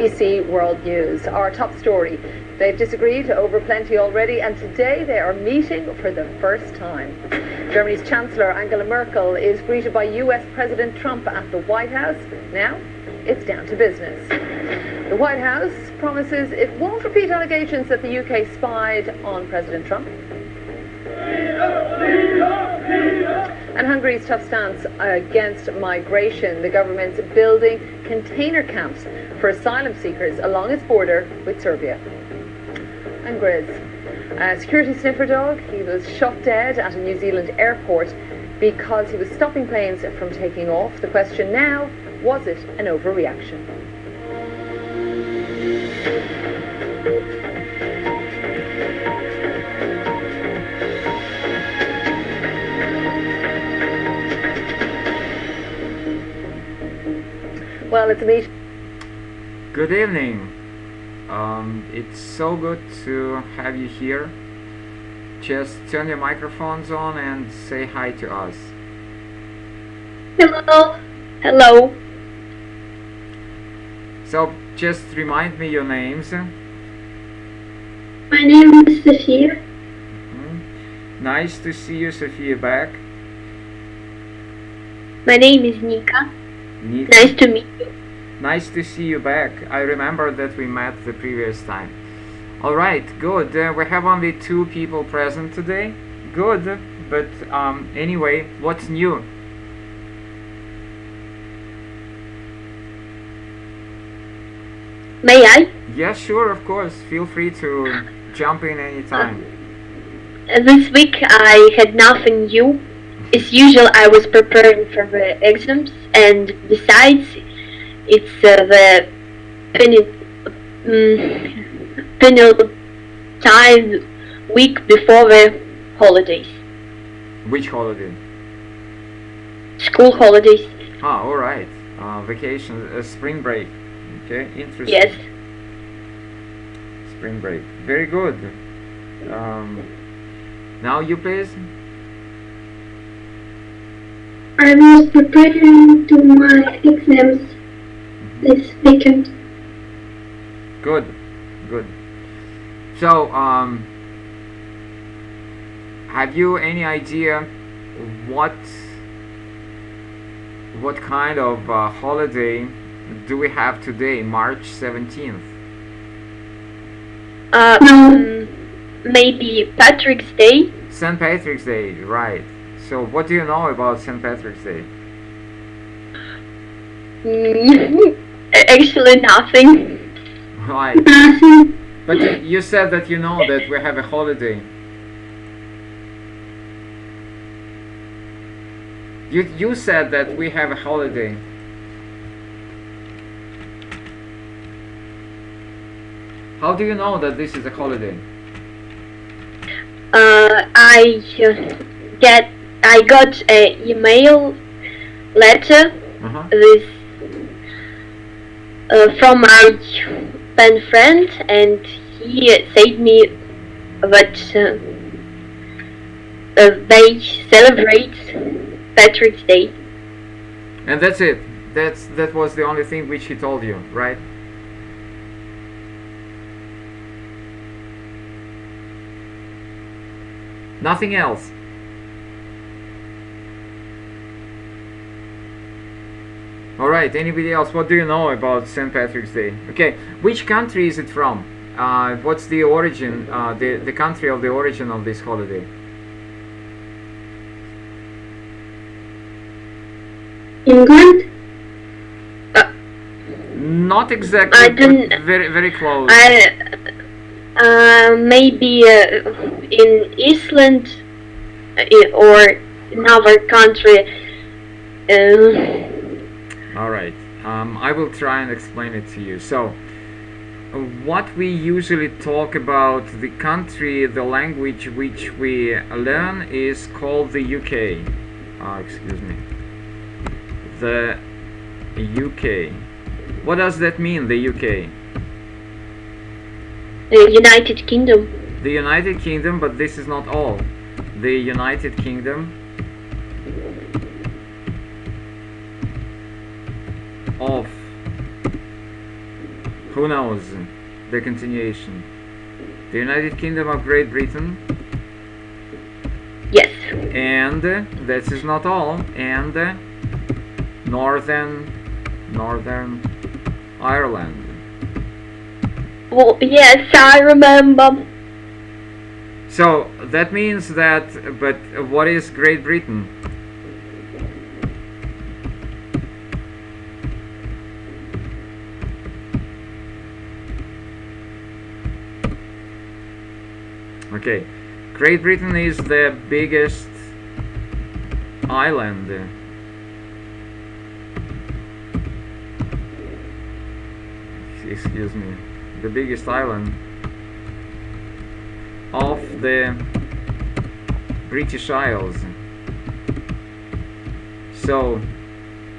BBC World News. Our top story: they've disagreed over plenty already, and today they are meeting for the first time. Germany's Chancellor Angela Merkel is greeted by US President Trump at the White House. Now it's down to business. The White House promises it won't repeat allegations that the UK spied on President Trump. And Hungary's tough stance against migration. The government's building container camps for asylum seekers along its border with Serbia. And Grizz, a security sniffer dog, he was shot dead at a New Zealand airport because he was stopping planes from taking off. The question now, was it an overreaction? Well, it's a meet. Good evening. It's so good to have you here. Just turn your microphones on and say hi to us. Hello. Hello. So, just remind me your names. My name is Sophia. Nice to see you, Sophia, back. My name is Nika. Nika. Nice to meet you. Nice to see you back. I remember that we met the previous time. Alright, good. We have only 2 people present today. Good, but anyway, what's new? May I? Yeah, sure, of course. Feel free to jump in anytime. This week I had nothing new. As usual, I was preparing for the exams, and besides, it's the penal time week before the holidays. Which holiday? School holidays. Ah, alright. Vacation, spring break. Okay, interesting. Yes. Spring break. Very good. Now you please. I was preparing to my exams this weekend. Good, good. So, have you any idea what kind of holiday do we have today, March 17th? Maybe Patrick's Day. St. Patrick's Day, right. So, what do you know about St. Patrick's Day? Actually, nothing. Right. But you said that you know that we have a holiday. You said that we have a holiday. How do you know that this is a holiday? I got a email letter this from my pen friend, and he said me that they celebrate Patrick's Day. And that's it. That was the only thing which he told you, right? Nothing else. Alright, anybody else? What do you know about St. Patrick's Day? Okay, which country is it from? What's the origin, the country of the origin of this holiday? England? Not exactly, but very, very close. Maybe in Iceland or another country. Alright, I will try and explain it to you. So, what we usually talk about, the country, the language which we learn is called the UK. Excuse me. The UK. What does that mean, the UK? The United Kingdom. The United Kingdom, but this is not all. The United Kingdom of Who knows the continuation? The United Kingdom of Great Britain. Yes. And that is not all. And Northern Ireland. Well, yes, I remember. So that means that, but what is Great Britain? Okay, Great Britain is the biggest island. Excuse me, the biggest island of the British Isles. So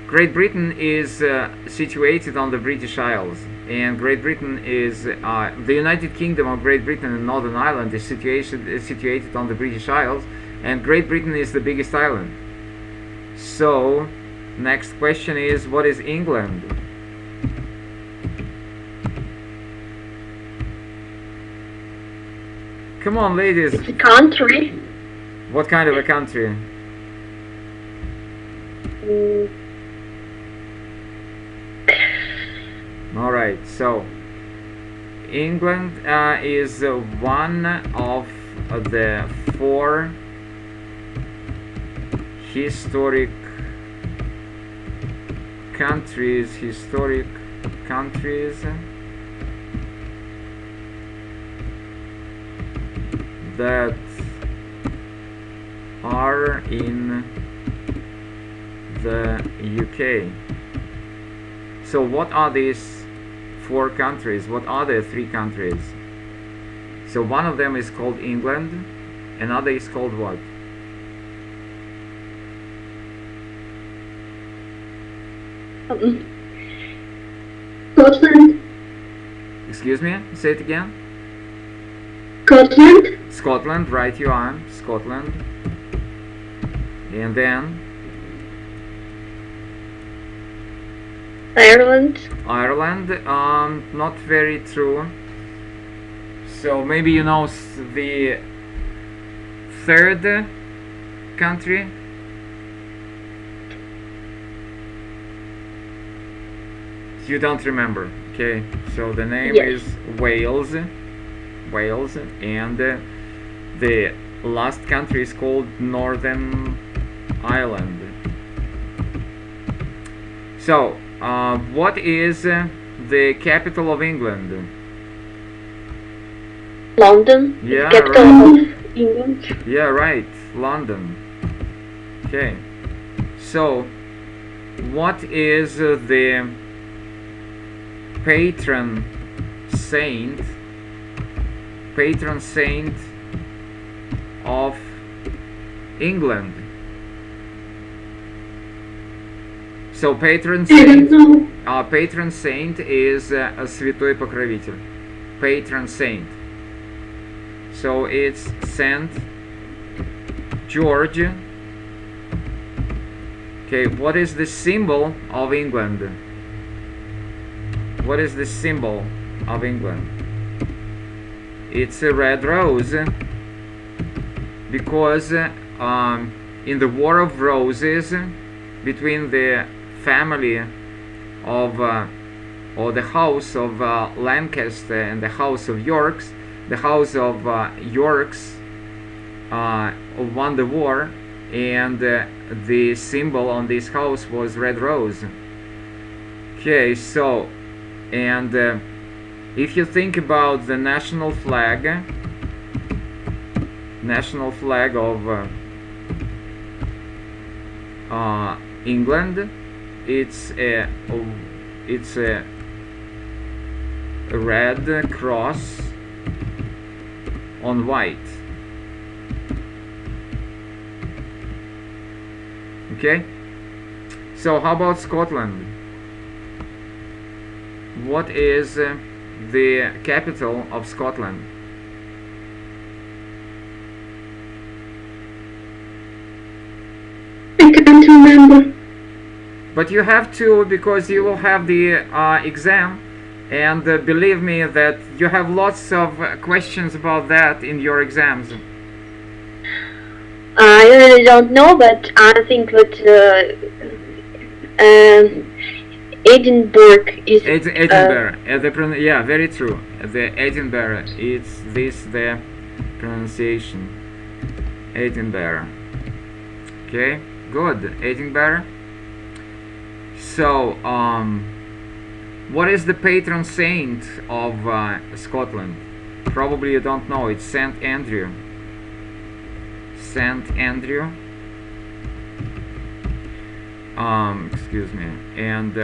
Great Britain is situated on the British Isles, and Great Britain is the United Kingdom of Great Britain and Northern Ireland is situated on the British Isles, and Great Britain is the biggest island. So next question is, what is England? Come on, ladies. It's a country. What kind of a country? Alright, so England is one of the 4 historic countries that are in the UK. So what are these 4 countries? What are the 3 countries? So one of them is called England, another is called what? Scotland. Excuse me, say it again. Scotland. Scotland, right, you are. Scotland. And then Ireland. Ireland, not very true. So maybe you know the 3rd country. You don't remember. Okay, so the name Yes. is Wales, and the last country is called Northern Ireland. So what is the capital of England? London. Yeah, Capital right. of England. Yeah, right, London. Okay, so what is the patron saint of England? So patron saint is святой покровитель. Patron saint. So it's Saint George. Okay, what is the symbol of England? What is the symbol of England? It's a red rose, because in the War of Roses between the family of or the house of Lancaster and the house of Yorks, the house of Yorks won the war, and the symbol on this house was red rose. Okay, so and if you think about the national flag of England, it's a red cross on white. Okay, so how about Scotland? What is the capital of Scotland? I can't remember. But you have to, because you will have the exam, And believe me that you have lots of questions about that in your exams. I really don't know, but I think that Edinburgh is Edinburgh. Yeah, very true. The Edinburgh. It's this the pronunciation. Edinburgh. Okay, good. Edinburgh. So, what is the patron saint of Scotland? Probably you don't know. It's Saint Andrew. Saint Andrew. Excuse me. And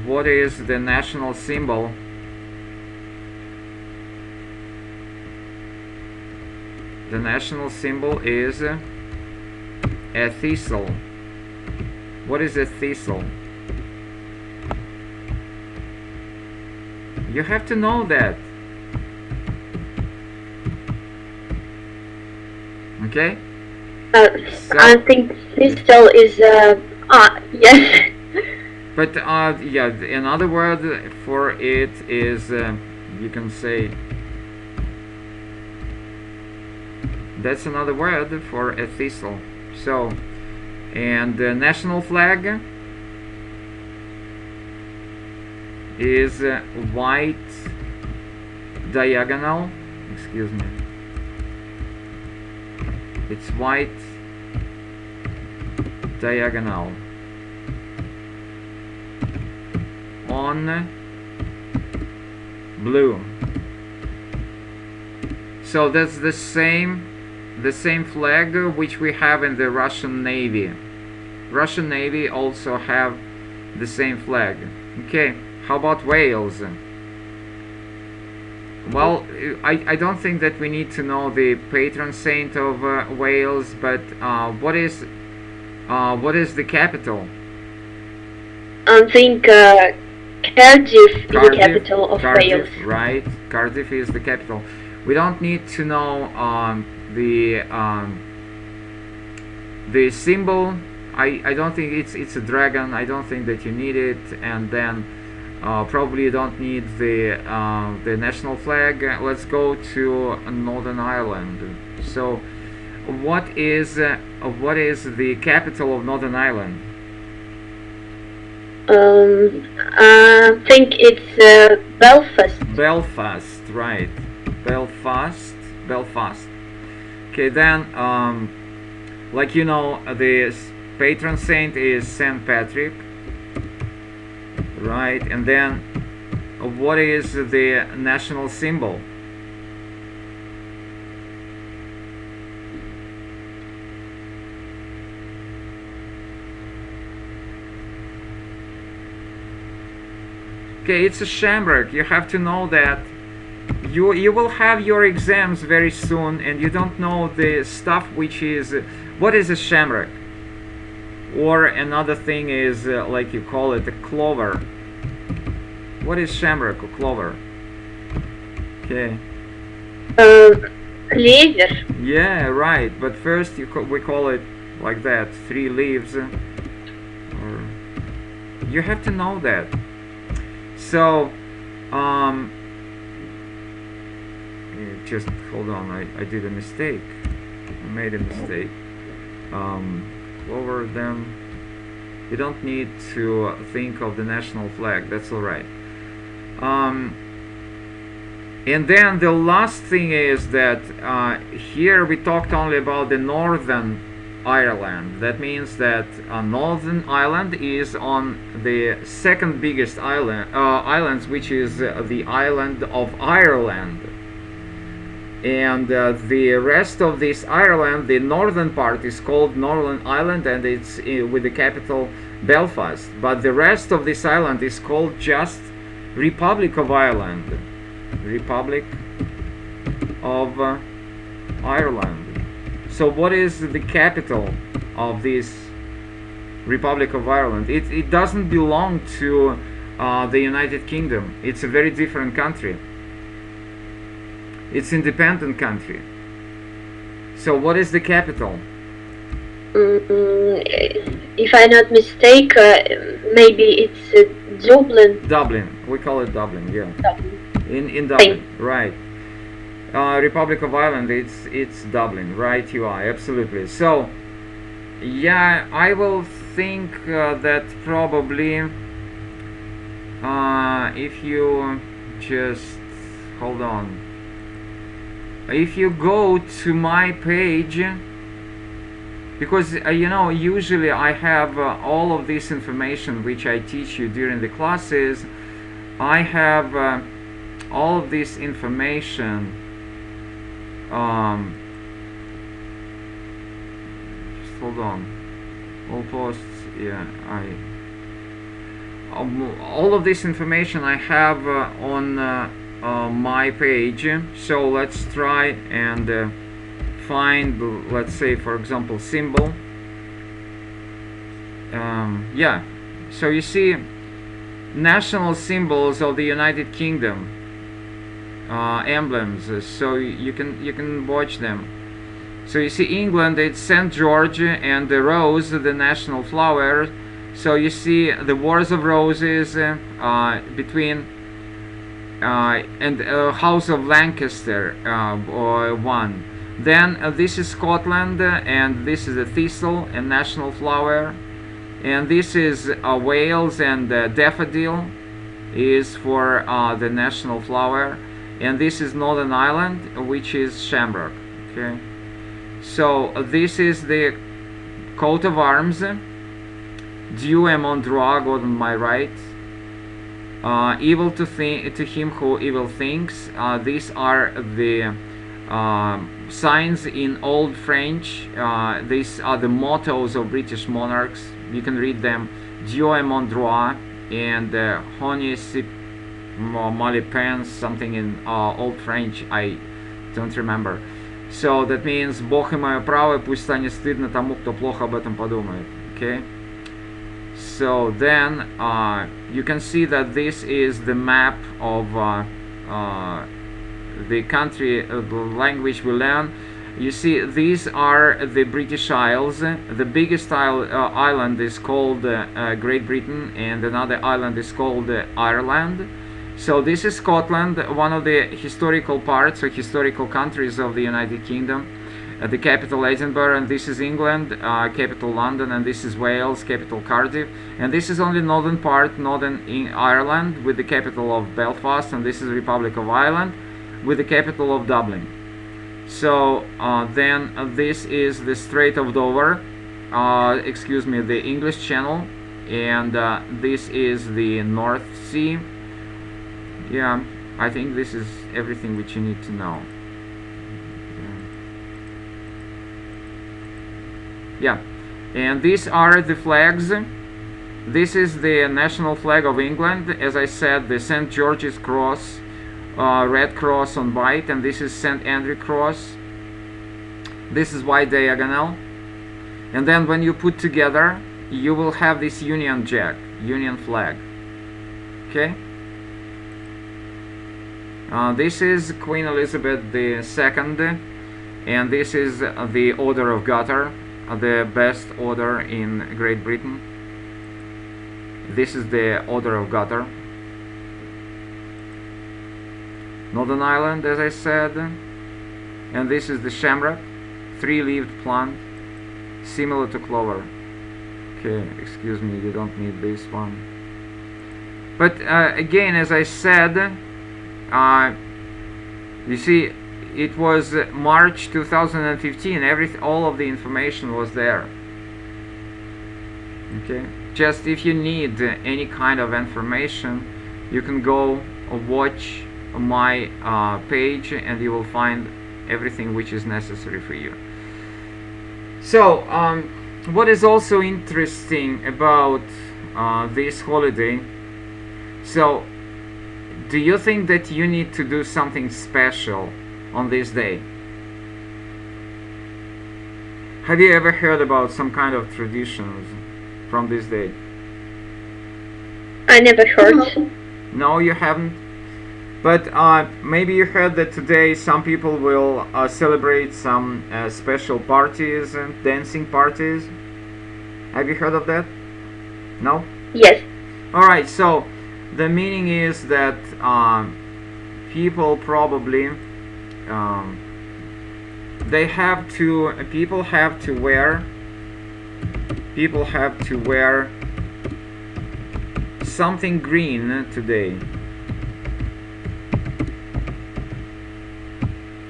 what is the national symbol? The national symbol is a thistle. What is a thistle? You have to know that. Okay? So, I think thistle is yes. But yeah, another word for it is you can say that's another word for a thistle. So, and the national flag is white diagonal. Excuse me. It's white diagonal on blue. So that's the same flag which we have in the Russian Navy. Russian Navy also have the same flag. Okay, how about Wales? Well, I don't think that we need to know the patron saint of Wales, but what is the capital? I think Cardiff is the capital of Wales. Right, Cardiff is the capital. We don't need to know the symbol. I don't think it's a dragon. I don't think that you need it, and then probably you don't need the national flag. Let's go to Northern Ireland. So, what is the capital of Northern Ireland? I think it's Belfast. Belfast, right? Belfast. Okay, then like you know, the patron saint is Saint Patrick. Right, and then what is the national symbol? Okay, it's a shamrock. You have to know that. You will have your exams very soon, and you don't know the stuff which is what is a shamrock. Or another thing is like you call it a clover. What is shamrock or clover? Okay. Clover. Yeah, right. But first we call it like that, 3 leaves. Or you have to know that. So, just hold on. I did a mistake. I made a mistake. Over them. You don't need to think of the national flag. That's all right. And then the last thing is that here we talked only about the Northern Ireland. That means that Northern Ireland is on the second biggest islands, which is the island of Ireland. And the rest of this Ireland, the northern part, is called Northern Ireland, and it's with the capital Belfast. But the rest of this island is called just Republic of Ireland. Republic of Ireland. So what is the capital of this Republic of Ireland? It doesn't belong to the United Kingdom. It's a very different country. It's independent country. So what is the capital? If I'm not mistaken, maybe it's Dublin. Dublin. We call it Dublin. Yeah. Dublin. In Dublin, right? Republic of Ireland. It's Dublin, right? You are absolutely. So, yeah, I will think that probably if you just hold on. If you go to my page, because you know, usually I have all of this information which I teach you during the classes. I have all of this information just hold on. All posts, yeah, all of this information I have on my page. So let's try and find, let's say, for example, symbol. Yeah, so you see national symbols of the United Kingdom, emblems, so you can watch them. So you see England, it's St. George and the rose, the national flower. So you see the Wars of Roses between and House of Lancaster one. Then this is Scotland, and this is a thistle, a national flower. And this is Wales, and daffodil is for the national flower. And this is Northern Ireland, which is shamrock. Okay, so this is the coat of arms. Dieu et mon droit, God on my right. Evil to him who evil thinks. These are the signs in Old French. These are the mottos of British monarchs. You can read them. Dieu et mon droit and Honi si malipens, something in Old French. I don't remember. So that means Бог и мое право, пусть станет стыдно тому, кто плохо об этом подумает. Okay. So then you can see that this is the map of the country, the language we learn. You see, these are the British Isles. The biggest island is called Great Britain, and another island is called Ireland. So this is Scotland, one of the historical parts or historical countries of the United Kingdom. The capital Edinburgh, and this is England, capital London, and this is Wales, capital Cardiff, and this is only northern part, northern Ireland, with the capital of Belfast, and this is Republic of Ireland with the capital of Dublin. So then this is the Strait of Dover, excuse me, the English Channel, and this is the North Sea. Yeah, I think this is everything which you need to know. Yeah, and these are the flags. This is the national flag of England. As I said, the St. George's Cross, red cross on white, and this is St. Andrew Cross. This is white diagonal. And then when you put together, you will have this Union Jack, Union flag. Okay? This is Queen Elizabeth II, and this is the Order of Garter, the best order in Great Britain. This is the Order of Garter. Northern Ireland, as I said, and this is the shamrock, three-leaved plant, similar to clover. Okay, excuse me, you don't need this one. But again, as I said, you see, it was March 2015. All of the information was there. Okay, just if you need any kind of information, you can go watch my page, and you will find everything which is necessary for you. So, what is also interesting about this holiday? So, do you think that you need to do something special on this day? Have you ever heard about some kind of traditions from this day? I never heard. No, you haven't? But maybe you heard that today some people will celebrate some special parties and dancing parties. Have you heard of that? No? Yes. Alright, so The meaning is that people probably people have to wear something green today.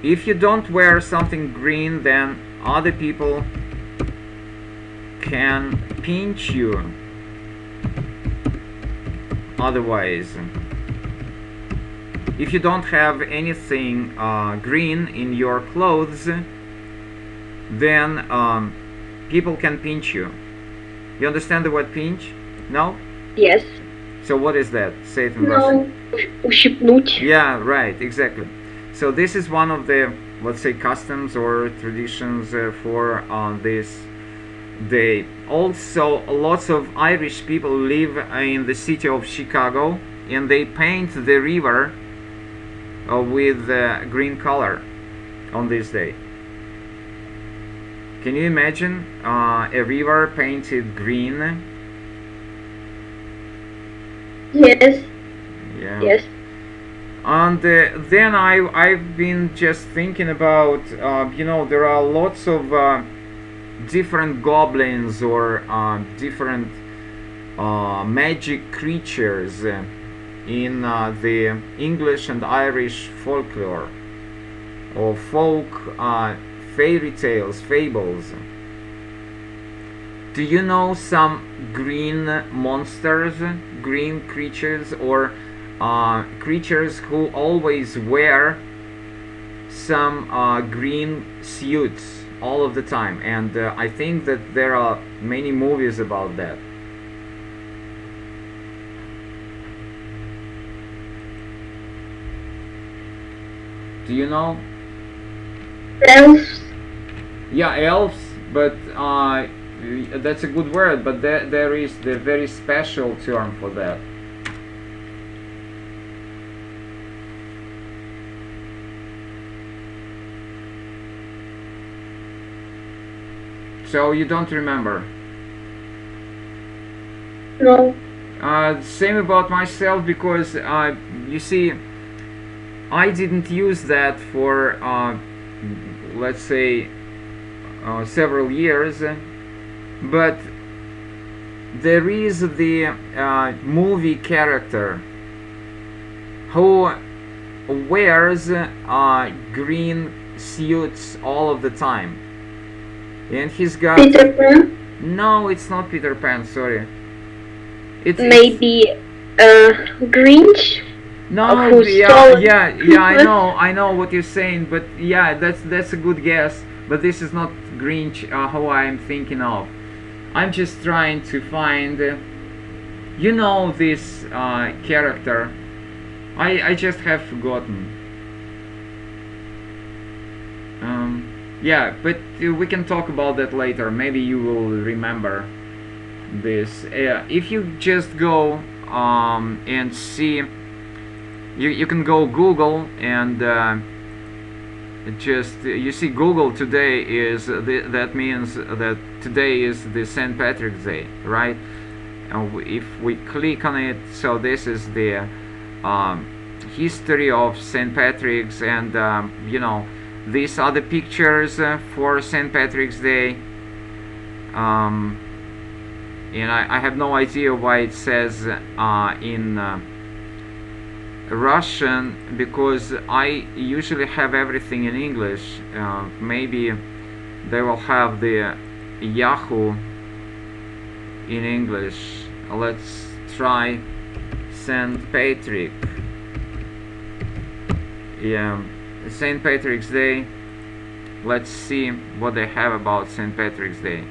If you don't wear something green, then other people can pinch you. Otherwise, if you don't have anything green in your clothes, then people can pinch you. You understand the word pinch? No? Yes. So what is that? Say it in No. Russian. Ущипнуть. Yeah, right, exactly. So this is one of the, let's say, customs or traditions for this day. Also, lots of Irish people live in the city of Chicago, and they paint the river with green color on this day. Can you imagine a river painted green? Yes. Yeah. Yes. And then I've been just thinking about, you know, there are lots of different goblins or different magic creatures in the English and Irish folklore, or folk fairy tales, fables. Do you know some green monsters, green creatures, or creatures who always wear some green suits all of the time? And I think that there are many movies about that. Do you know? Elves. Yeah, elves, but that's a good word, but there is the very special term for that. So you don't remember? No. Same about myself, because you see, I didn't use that for let's say several years, but there is the movie character who wears green suits all of the time, and he's got Peter Pan. No, it's not Peter Pan, sorry. It's Maybe Grinch. No, who's yeah, stolen yeah, I Christmas. know what you're saying, but yeah, that's a good guess. But this is not Grinch, who I'm thinking of. I'm just trying to find, you know, this character. I just have forgotten. Yeah, but we can talk about that later. Maybe you will remember this. If you just go and see. You can go Google and just you see Google today is that means that today is the St. Patrick's Day, right? If we click on it, so this is the history of St. Patrick's, and you know, these are the pictures for St. Patrick's Day. And I have no idea why it says in Russian, because I usually have everything in English. Maybe they will have the Yahoo in English. Let's try St. Patrick. Yeah, St. Patrick's Day. Let's see what they have about St. Patrick's Day.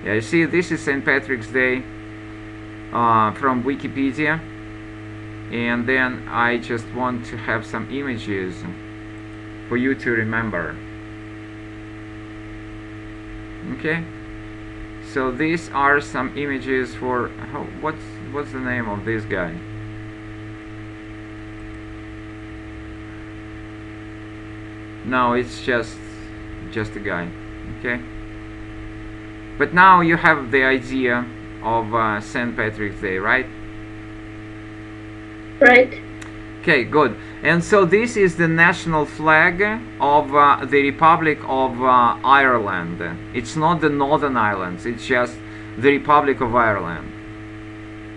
Yeah, you see, this is St. Patrick's Day from Wikipedia. And then I just want to have some images for you to remember. Okay, so these are some images for what's the name of this guy? No, it's just a guy. Okay, but now you have the idea of St. Patrick's Day, right? Right. Okay, good. And so this is the national flag of the Republic of Ireland. It's not the Northern Islands, it's just the Republic of Ireland.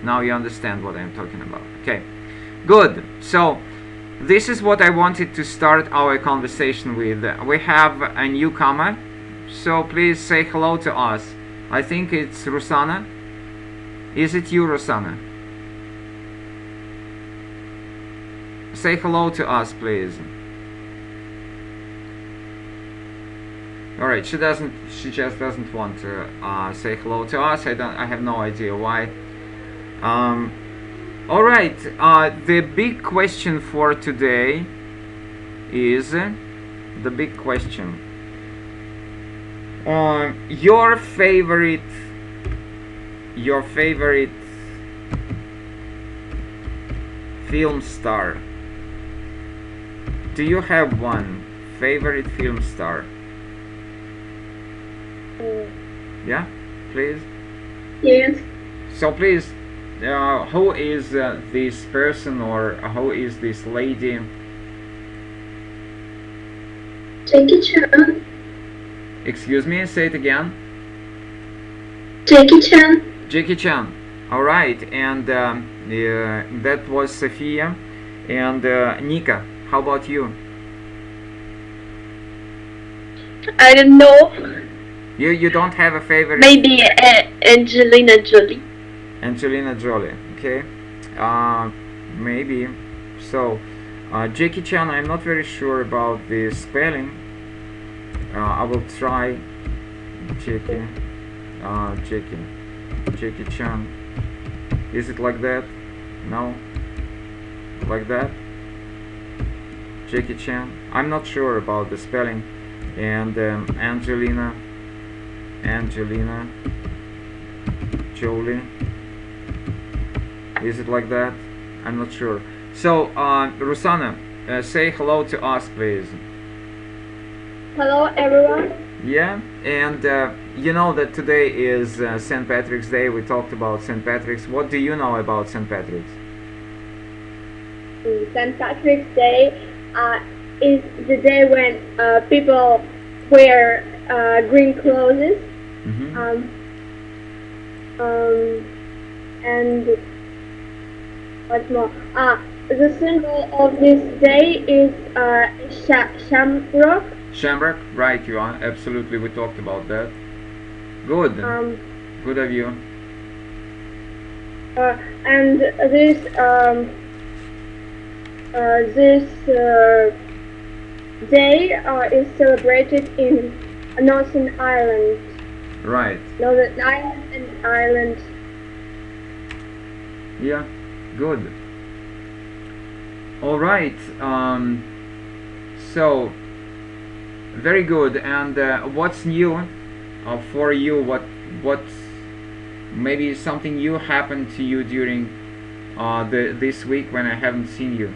Now you understand what I'm talking about. Okay, good. So this is what I wanted to start our conversation with. We have a newcomer, so please say hello to us. I think it's Rosanna. Is it you, Rosanna? Say hello to us, please. All right, she just doesn't want to say hello to us. I have no idea why. All right, the big question for today is the big question. Your favorite film star. Do you have one favorite film star? Yeah, please. Yes. So please, who is this person or who is this lady? Jackie Chan. Excuse me, say it again. Jackie Chan. Jackie Chan. All right, and that was Sophia and Nika. How about you? I don't know. You don't have a favorite? Maybe Angelina Jolie. Angelina Jolie. Okay. Maybe. So, Jackie Chan. I'm not very sure about the spelling. I will try. Jackie Chan. Is it like that? No. Like that? Jackie Chan. I'm not sure about the spelling. And Angelina Jolie. Is it like that? I'm not sure. So, Rosanna, say hello to us, please. Hello, everyone. Yeah, and you know that today is St. Patrick's Day. We talked about St. Patrick's. What do you know about St. Patrick's? St. Patrick's Day is the day when people wear green clothes. Mm-hmm. And what's more? The symbol of this day is shamrock. Shamrock, right? You are absolutely. We talked about that. Good. Good of you. And this day is celebrated in Northern Ireland. Right. Northern Ireland and Ireland. Yeah. Good. All right. So. Very good. And what's new for you? What maybe something new happened to you during this week when I haven't seen you?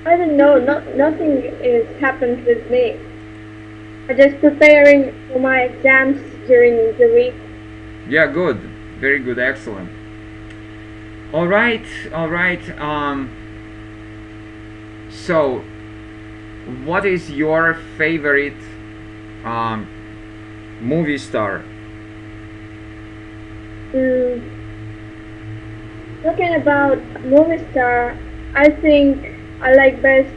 I don't know. Nothing is happened with me. I'm just preparing for my exams during the week. Yeah. Good. Very good. Excellent. All right. So, what is your favorite movie star? Talking about movie star, I think I like best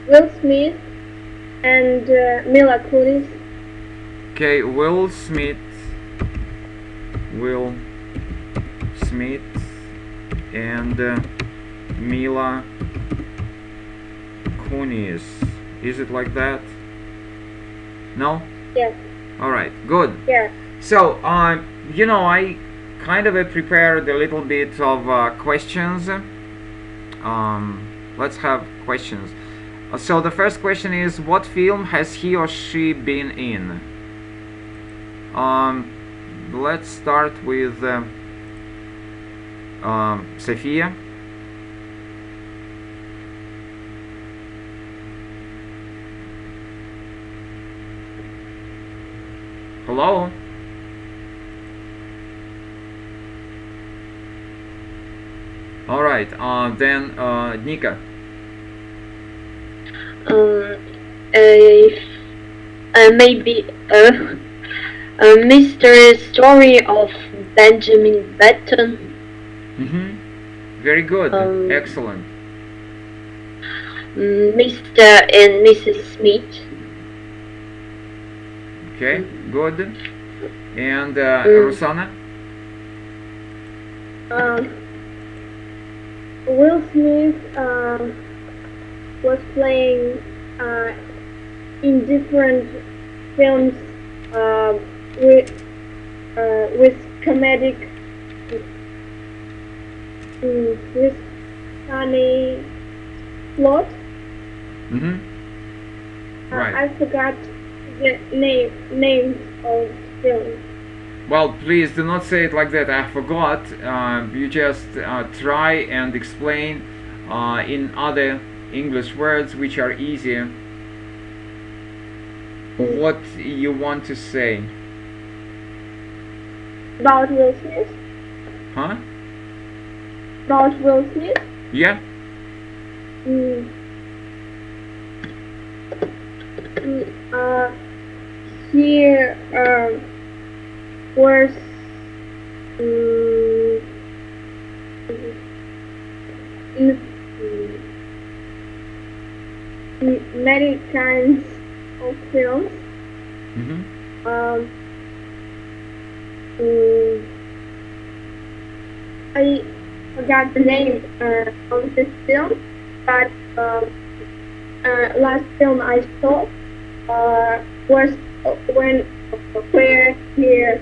Will Smith and Mila Kunis. Okay, Will Smith and Mila Kunis. Is it like that? No? Yes. All right, good. Yeah. So, you know, I kind of prepared a little bit of questions. Let's have questions. So the first question is, what film has he or she been in? Let's start with Sophia. Hello? All right, then Nika. Maybe Mr. Story of Benjamin Button. Very good. Excellent. Mr. and Mrs. Smith. Okay, good. And Rosanna? Will Smith was playing in different films with comedic, with funny plot. Right. I forgot the names of films. Well, please do not say it like that. I forgot. You just try and explain in other English words which are easier what you want to say. About Will Smith? Huh? About Will Smith? Yeah? He was in many kinds of films. I forgot the name of this film, but last film I saw was where he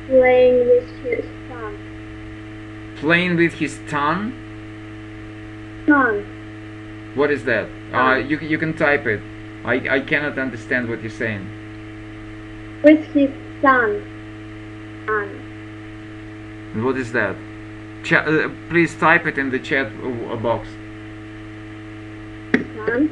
playing with his son. Playing with his tongue? Son. What is that? You can type it. I cannot understand what you're saying. With his son. What is that? Please type it in the chat box. Son.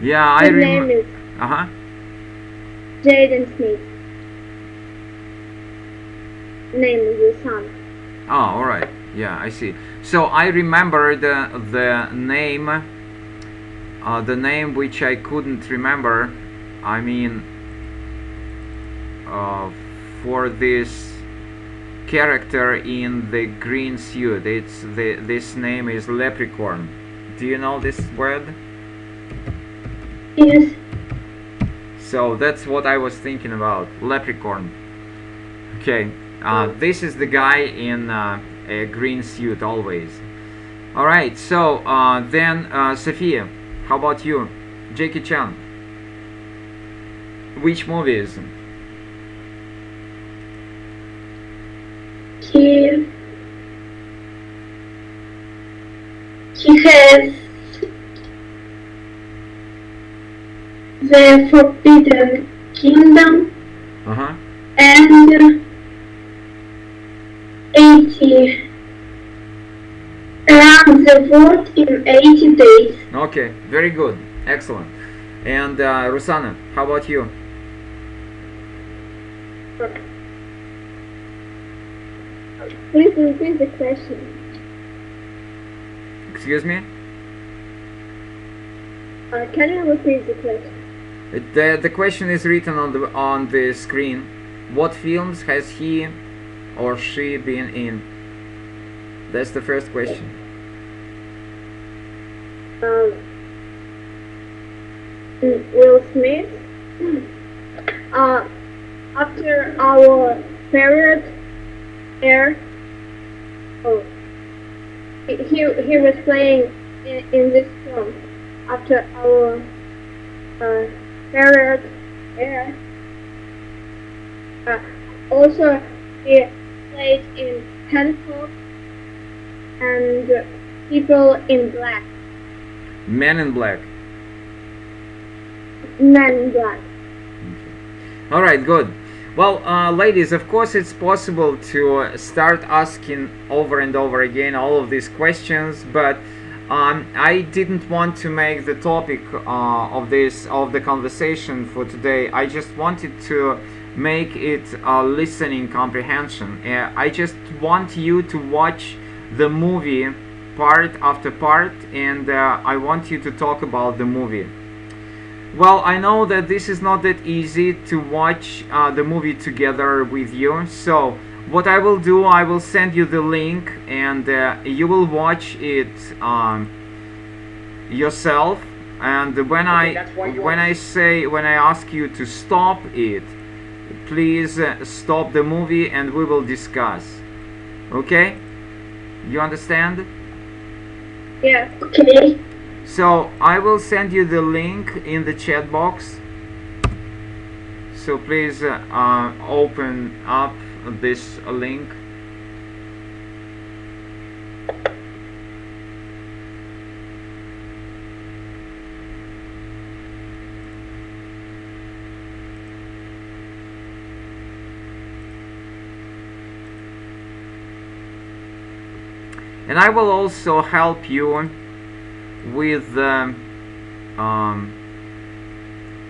Yeah, His name is Jaden Smith. Name is the son. Oh, all right. Yeah, I see. So I remember the name which I couldn't remember. I mean, for this character in the green suit. This name is Leprechaun. Do you know this word? Yes. So that's what I was thinking about. Leprechaun. Okay. This is the guy in a green suit always. All right. So then, Sophia, how about you? Jackie Chan. Which movies? He has the Forbidden Kingdom and 80 around the world in 80 days. Okay, very good, excellent. And Rosanna, how about you? Please repeat the question. Excuse me? Can you repeat the question? The question is written on the screen. What films has he or she been in? That's the first question. Will Smith. After our period air, he was playing in this film. After our period air. Also, he played in Hancock and People in Black. Men in Black. Men in Black. Okay. All right, good. Well, ladies, of course it's possible to start asking over and over again all of these questions, but I didn't want to make the topic of the conversation for today. I just wanted to make it listening comprehension. I just want you to watch the movie part after part, and I want you to talk about the movie. Well, I know that this is not that easy to watch the movie together with you, so what I will do, I will send you the link, and you will watch it yourself. And when I ask you to stop it, please stop the movie, and we will discuss. Okay? You understand? Yeah. Okay. So I will send you the link in the chat box. So please open up this link. And I will also help you with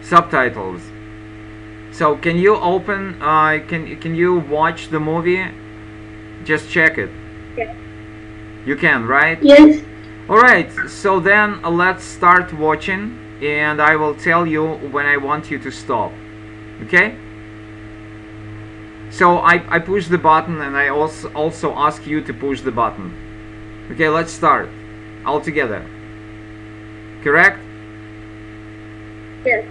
subtitles. So can you open? Can you watch the movie? Just check it. Yeah. You can, right? Yes. All right. So then let's start watching, and I will tell you when I want you to stop. Okay? So I push the button, and I also ask you to push the button. Okay, let's start all together. Correct? Yes.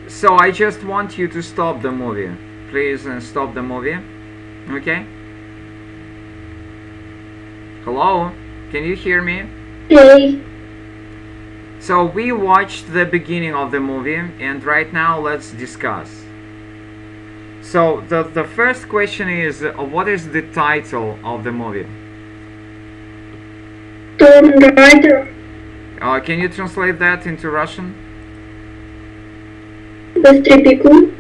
So I just want you to stop the movie. Please stop the movie. Okay? Hello? Can you hear me? Okay. So we watched the beginning of the movie, and right now let's discuss. So the first question is, what is the title of the movie? Storm Rider. Can you translate that into Russian? Быстрый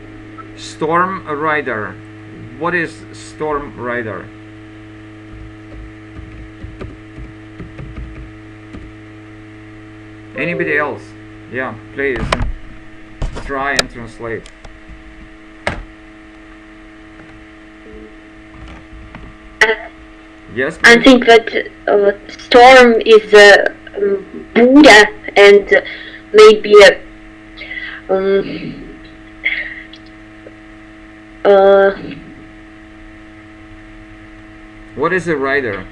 Storm Rider. What is Storm Rider? Anybody else? Yeah, please try and translate. Yes, I please. think that storm is Buddha and maybe What is a rider?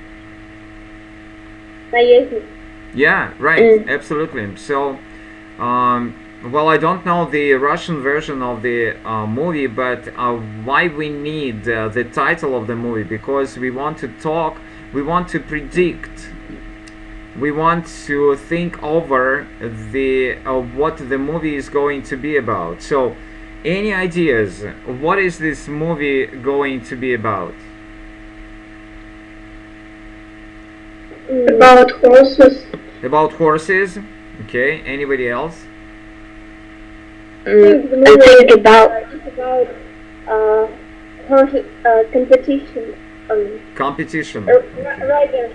Наездник. Yeah, right, absolutely. So, well, I don't know the Russian version of the movie, but why we need the title of the movie? Because we want to talk, we want to predict, we want to think over the what the movie is going to be about. So, any ideas? What is this movie going to be about? About horses. About horses. Okay. Anybody else? I think about It's about horse competition. Competition. Riders.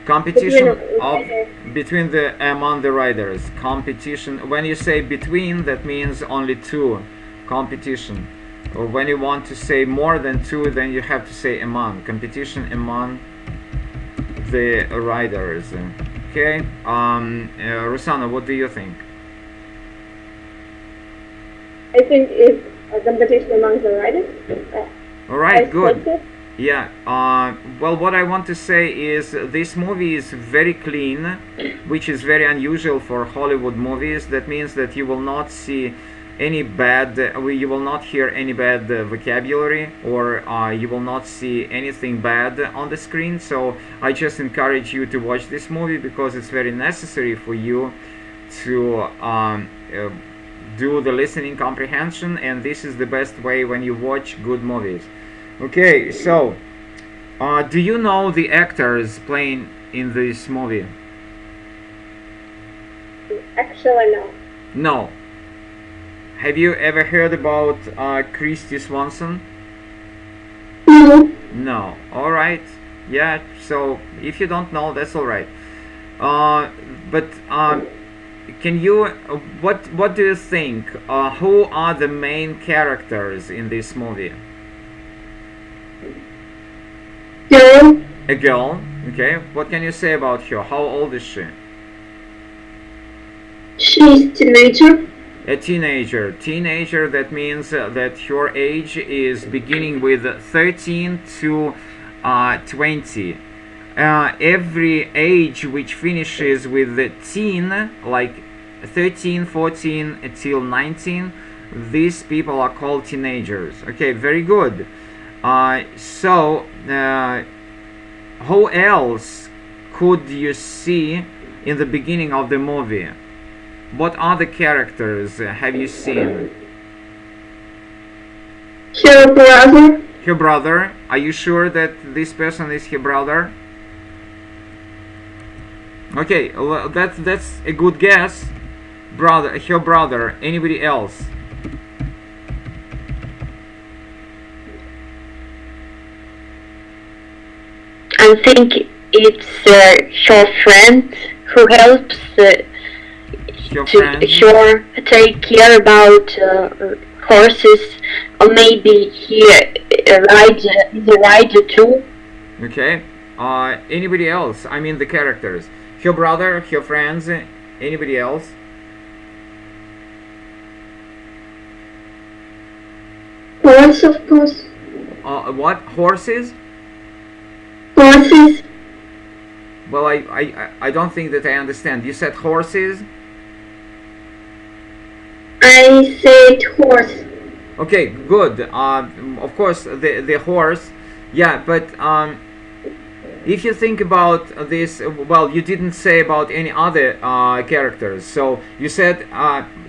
Competition between of riders. between the among the riders. Competition. When you say between, that means only two. Competition. Or when you want to say more than two, then you have to say among. Competition among the riders. Okay. Rusana, what do you think? I think it's a competition among the riders. All right. I Good. think so. Yeah, well, what I want to say is this movie is very clean, which is very unusual for Hollywood movies. That means that you will not see any bad, you will not hear any bad vocabulary, or you will not see anything bad on the screen. So I just encourage you to watch this movie because it's very necessary for you to do the listening comprehension, and this is the best way when you watch good movies. Okay, so do you know the actors playing in this movie? Actually, no. No. Have you ever heard about Christy Swanson? No. No. All right. Yeah. So if you don't know, that's all right. But can you? What do you think? Who are the main characters in this movie? Girl. A girl. Okay. What can you say about her? How old is she? She's teenager. A teenager. Teenager, that means that her age is beginning with 13 to 20. Every age which finishes with the teen, like 13, 14 until 19, these people are called teenagers. Okay, very good. So, who else could you see in the beginning of the movie? What other characters have you seen? Her brother. Her brother. Are you sure that this person is her brother? Okay, well, that's a good guess. Brother, her brother. Anybody else? I think it's her friend who helps Your to friend? sure take care about horses, or maybe he rides is a rider too. Okay. Anybody else? I mean the characters. Her brother, her friends, anybody else? Horse, of course. What? Horses? Horses. Well, I don't think that I understand. You said horses? I said horse. Okay, good. Of course, the horse. Yeah, but if you think about this, well, you didn't say about any other characters. So you said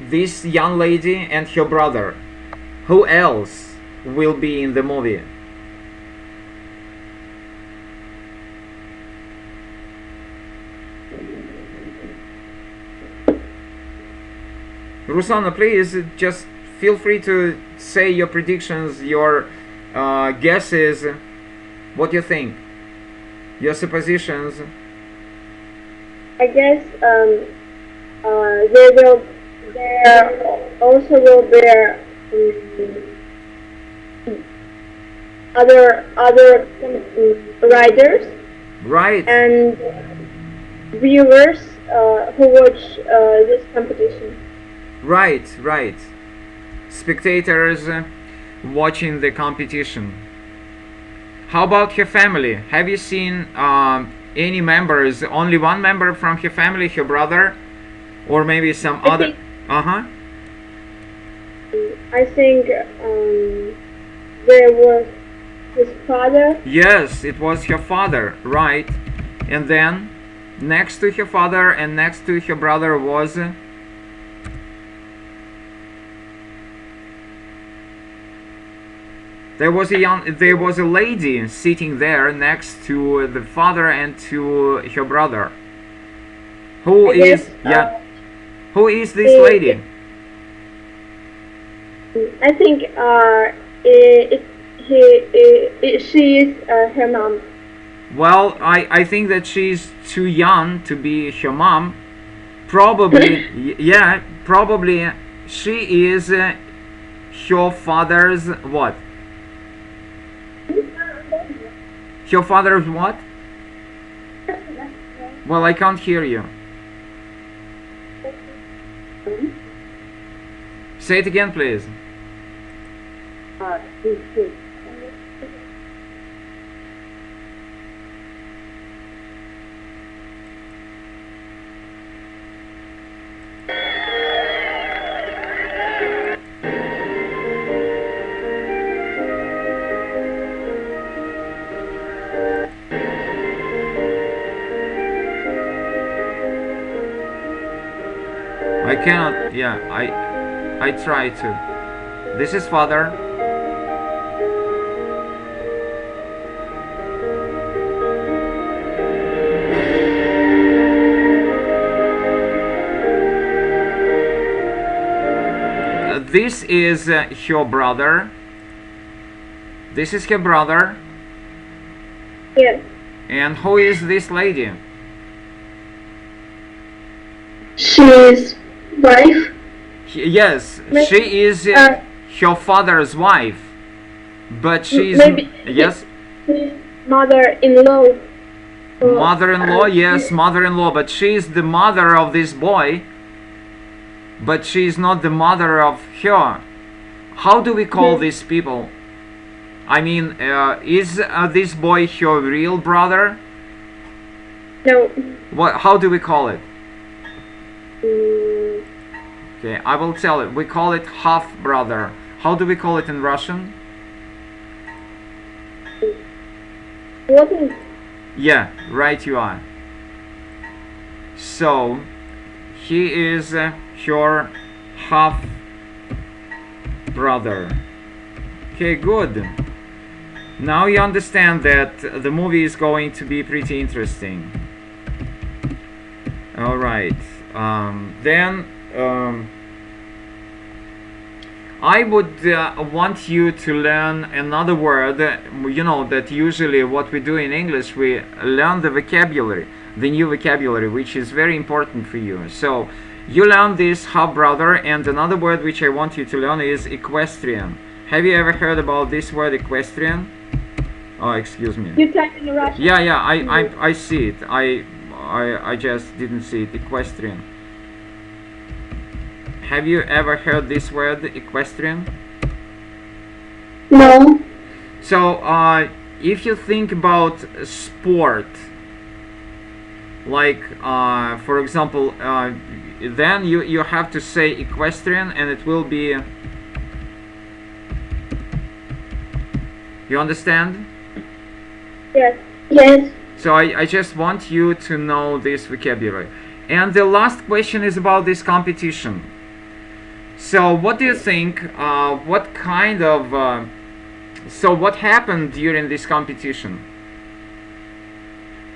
this young lady and her brother. Who else will be in the movie? Rusana, please just feel free to say your predictions, your guesses, what you think, your suppositions. I guess there also will be other riders Right. and viewers who watch this competition. Right, right. Spectators watching the competition. How about her family? Have you seen any members? Only one member from her family, her brother, or maybe some I other? think- I think there was his father. Yes, it was her father, right? And then next to her father and next to her brother was there was a lady sitting there next to the father and to her brother. Who I is guess, who is this he- lady? I think she is her mom. Well, I think that she's too young to be her mom. Probably, yeah, probably she is her father's what? Her father's what? Well, I can't hear you. Say it again, please. I cannot, yeah, I try to. This is father. This is her brother. This is her brother. Yes. And who is this lady? She's wife. Yes, she is her father's wife. But she's Maybe- yes, His mother-in-law. mother-in-law. Yes, mother-in-law. But she's the mother of this boy. But she's not the mother of her. How do we call these people? I mean, is this boy her real brother? No. What? How do we call it? Mm, Okay, I will tell it. We call it half brother. How do we call it in Russian? what is Yeah, right you are. So, he is her half brother. Okay, good. Now you understand that the movie is going to be pretty interesting. Alright, then I would want you to learn another word. You know that usually what we do in English, we learn the vocabulary, the new vocabulary, which is very important for you. So you learn this half brother, and another word which I want you to learn is equestrian. Have you ever heard about this word equestrian? Oh, excuse me. you type in Russian? Yeah, I see it. I just didn't see it. Equestrian. Have you ever heard this word equestrian? No. So, if you think about sport, like for example, then you have to say equestrian, and it will be. You understand? Yes. Yes. So I just want you to know this vocabulary. And the last question is about this competition. So what do you think, what kind of, so what happened during this competition?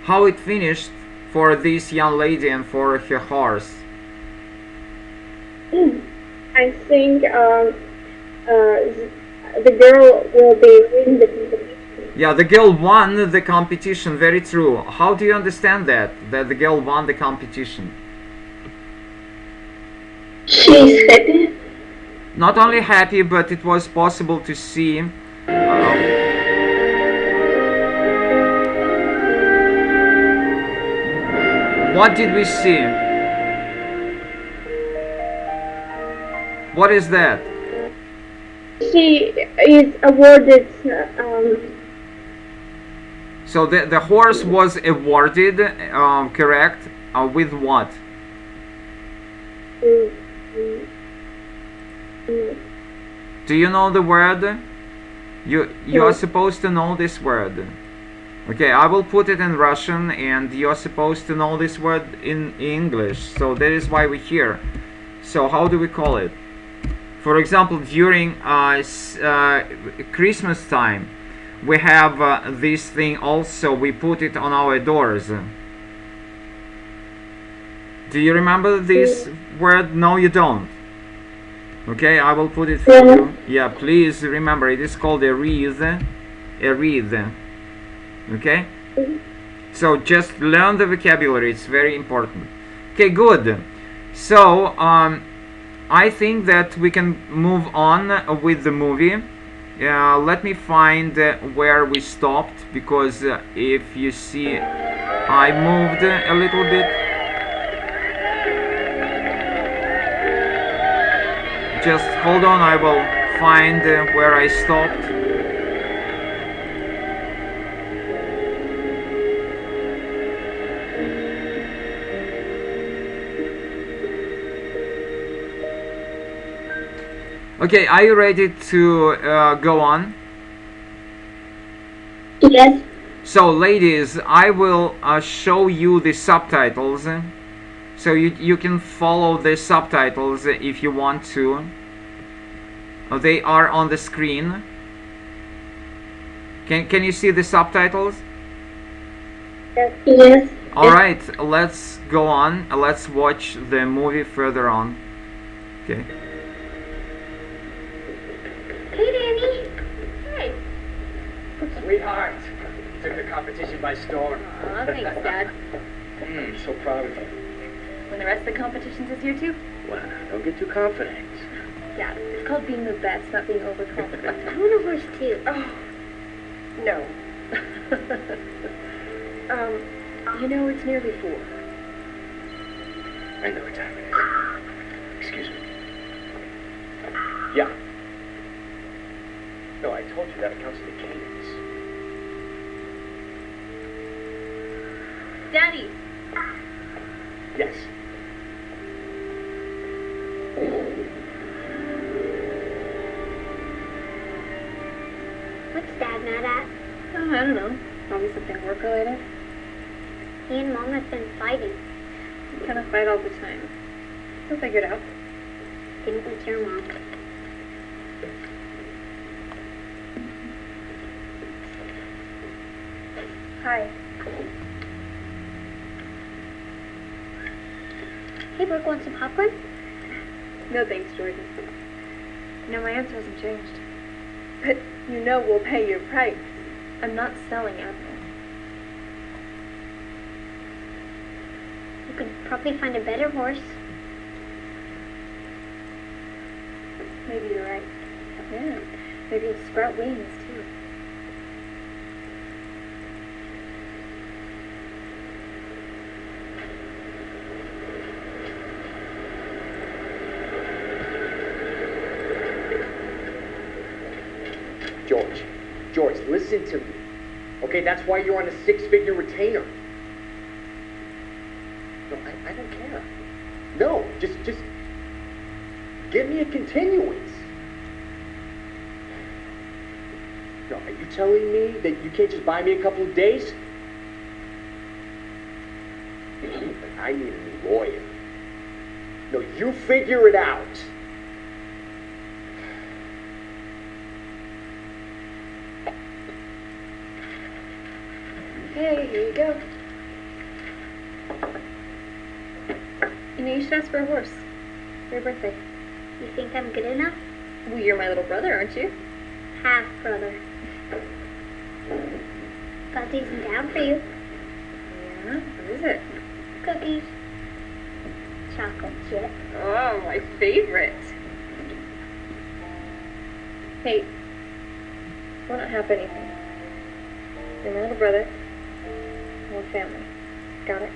How it finished for this young lady and for her horse? I think the girl will be win the competition. Yeah, the girl won the competition, very true. How do you understand that the girl won the competition? is happy. Not only happy, but it was possible to see what did we see? What is that? She is awarded. So the horse was awarded, correct? With what? Do you know the word? You are supposed to know this word. Okay, I will put it in Russian, and you're supposed to know this word in English. So that is why we're here. So how do we call it? For example, during Christmas time, we have this thing also. We put it on our doors. Do you remember this word? No, you don't. Okay, I will put it for you. Yeah, please remember, it is called a wreath. A wreath. Okay? So just learn the vocabulary, it's very important. Okay, good. So, I think that we can move on with the movie. Let me find where we stopped, because if you see, I moved a little bit. Just hold on, I will find where I stopped. Okay, are you ready to go on? Yes. So, ladies, I will show you the subtitles. So you can follow the subtitles if you want to. They are on the screen. Can you see the subtitles? Yes. Alright, let's go on. Let's watch the movie further on. Okay. Hey, Danny. Hey. Sweetheart, you took the competition by storm. Aw, thanks, Dad. So proud of you. When the rest of the competition's this year too? Well, don't get too confident. Yeah, it's called being the best, not being overconfident. I want a horse too. Oh, no. You know, it's nearly 4. I know what time it is. Excuse me. Yeah. No, I told you that accounts for the cadence. Daddy! Yes. What's Dad mad at? Oh, I don't know. Probably something work-related. He and Mom have been fighting. We kind of fight all the time. We'll figure it out. Didn't with your mom. Hi. Hey, Brooke, want some popcorn? No thanks, Jordan. You know, my answer hasn't changed. But you know we'll pay your price. I'm not selling Apple. You could probably find a better horse. Maybe you're right. Yeah. Maybe it'll sprout wings, too. George, listen to me. Okay, that's why you're on a 6-figure retainer. No, I don't care. No, just give me a continuance. No, are you telling me that you can't just buy me a couple of days? I need a new lawyer. No, you figure it out. Okay, here you go. You know, you should ask for a horse for your birthday. You think I'm good enough? Well, you're my little brother, aren't you? Half brother. Got these down for you. Yeah, what is it? Cookies. chocolate chip. Oh, my favorite. Hey, why not have anything? You're my little brother. We're family. Got it?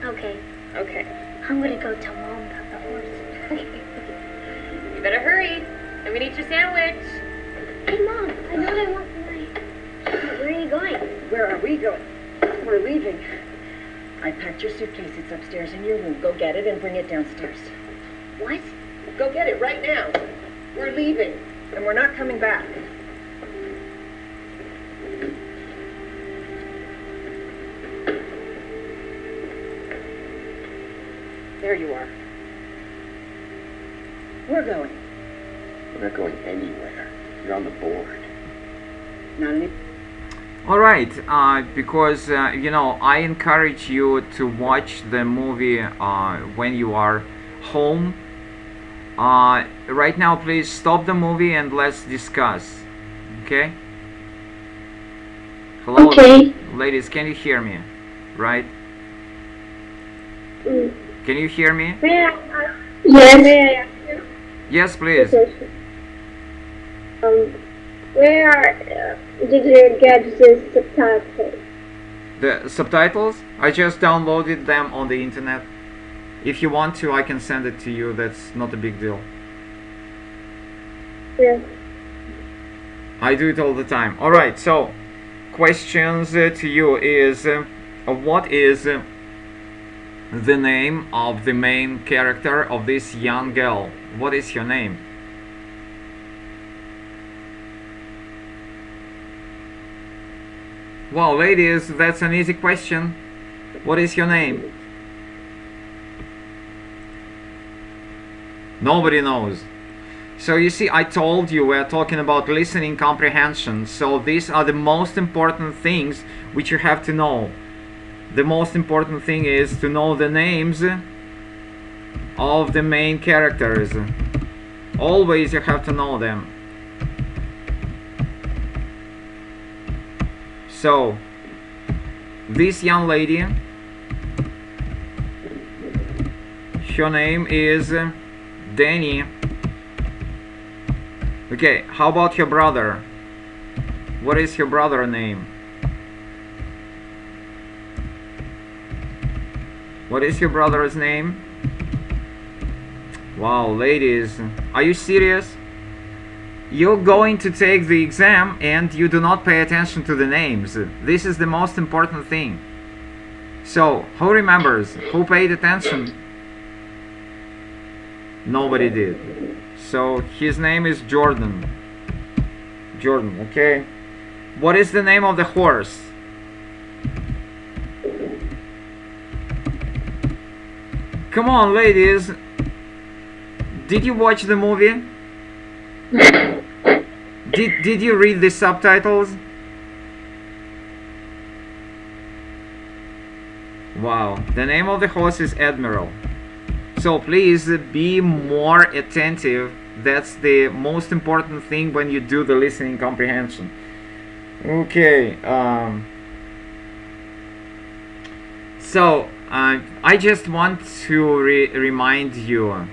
Okay, Okay. I'm gonna go tell Mom about the horse. You better hurry. I'm gonna eat your sandwich. Hey, Mom, I know what I want for my... Where are you going? Where are we going? We're leaving. I packed your suitcase. It's upstairs in your room. Go get it and bring it downstairs. What? Go get it right now. We're leaving, and we're not coming back. There you are. We're going. We're not going anywhere. You're on the board. Not any... All right, because you know, I encourage you to watch the movie when you are home. Right now, please stop the movie and let's discuss. Okay? Hello, Okay. ladies. Can you hear me? Right? Mm. Can you hear me? May I Yes. ask you Yes, a please. question? Where did you get this subtitle? The subtitles? I just downloaded them on the internet. If you want to, I can send it to you. That's not a big deal. Yes. I do it all the time. All right. So, questions to you is, what is the name of the main character of this young girl? What is your name? Well, ladies, that's an easy question. What is your name? Nobody knows. So you see, I told you we're talking about listening comprehension. So these are the most important things which you have to know. The most important thing is to know the names of the main characters. Always you have to know them. So, this young lady, her name is Danny. Okay, how about your brother? What is your brother's name? What is your brother's name? Wow, ladies, are you serious? You're going to take the exam and you do not pay attention to the names. This is the most important thing. So, who remembers? Who paid attention? Nobody did. So, his name is Jordan. Jordan, okay. What is the name of the horse? Come on, ladies. Did you watch the movie? Did you read the subtitles? Wow, the name of the horse is Admiral. So please be more attentive. That's the most important thing when you do the listening comprehension. Okay. So I just want to remind you.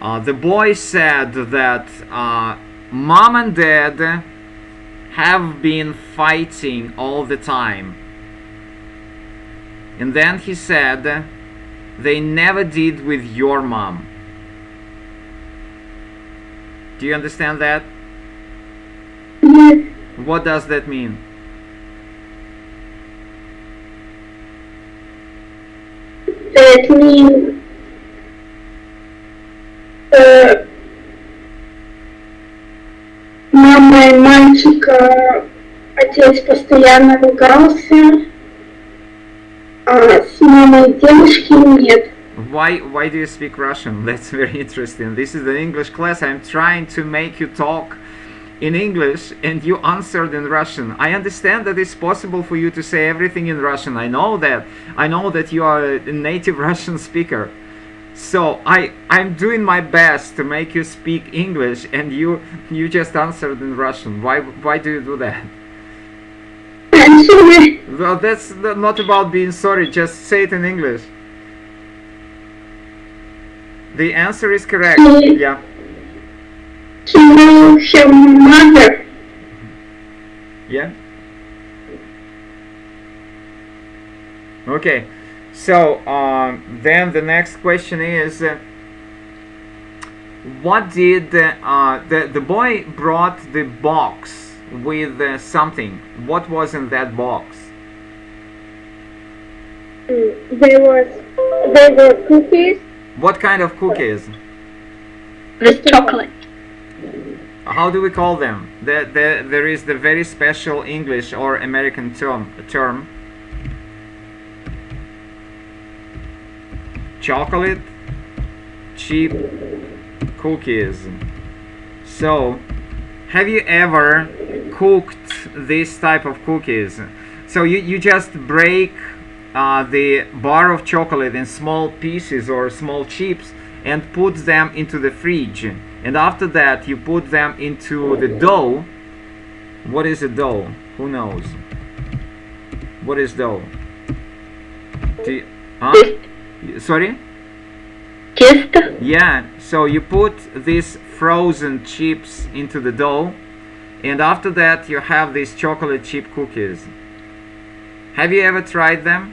The boy said that mom and dad have been fighting all the time. And then he said they never did with your mom. Do you understand that? Yes. What does that mean? That means мама и мальчик, отец постоянно ругался, а с мамой девушки нет. Why do you speak Russian? That's very interesting. This is an English class. I'm trying to make you talk in English and you answered in Russian. I understand that it's possible for you to say everything in Russian. I know that. I know that you are a native Russian speaker. So I'm doing my best to make you speak English and you just answered in Russian. Why do you do that? I'm sorry. Well, that's not about being sorry. Just say it in English. The answer is correct. Yeah. To know her mother. Yeah. Okay. So then the next question is, what did the boy brought the box with something? What was in that box? There were cookies. What kind of cookies? With chocolate. How do we call them? There is the very special English or American term. Chocolate chip cookies. So, have you ever cooked this type of cookies? So you just break the bar of chocolate in small pieces or small chips and put them into the fridge, and after that you put them into the dough. What is a dough? Who knows? What is dough? Sorry? Tiesto. Yeah, so you put these frozen chips into the dough, and after that you have these chocolate chip cookies. Have you ever tried them?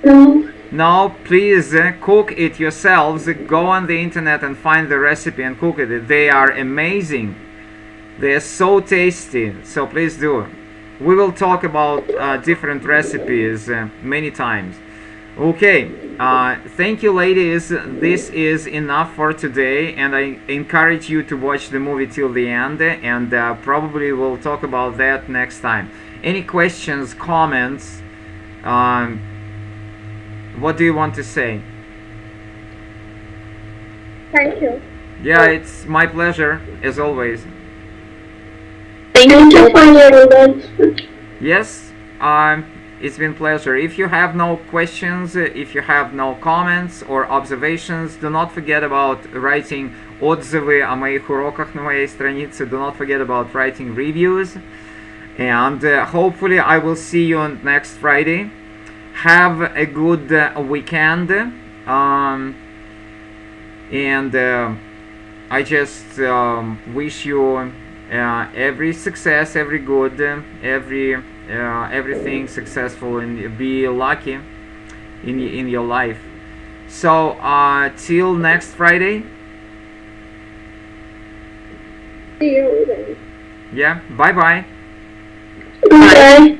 No. No, please cook it yourselves. Go on the internet and find the recipe and cook it. They are amazing. They are so tasty. So please do. We will talk about different recipes many times. Okay, thank you, ladies. This is enough for today, and I encourage you to watch the movie till the end, and probably we'll talk about that next time. Any questions, comments? What do you want to say? Thank you. Yeah, it's my pleasure, as always. Thank you for your lunch. Yes, it's been a pleasure. If you have no questions, if you have no comments or observations, do not forget about writing отзывы о моих уроках на моей странице. Do not forget about writing reviews. And hopefully I will see you next Friday. Have a good weekend. And I just wish you every success, every good, everything successful, and be lucky in your life. So till next Friday. See you then. Yeah, bye bye. Bye.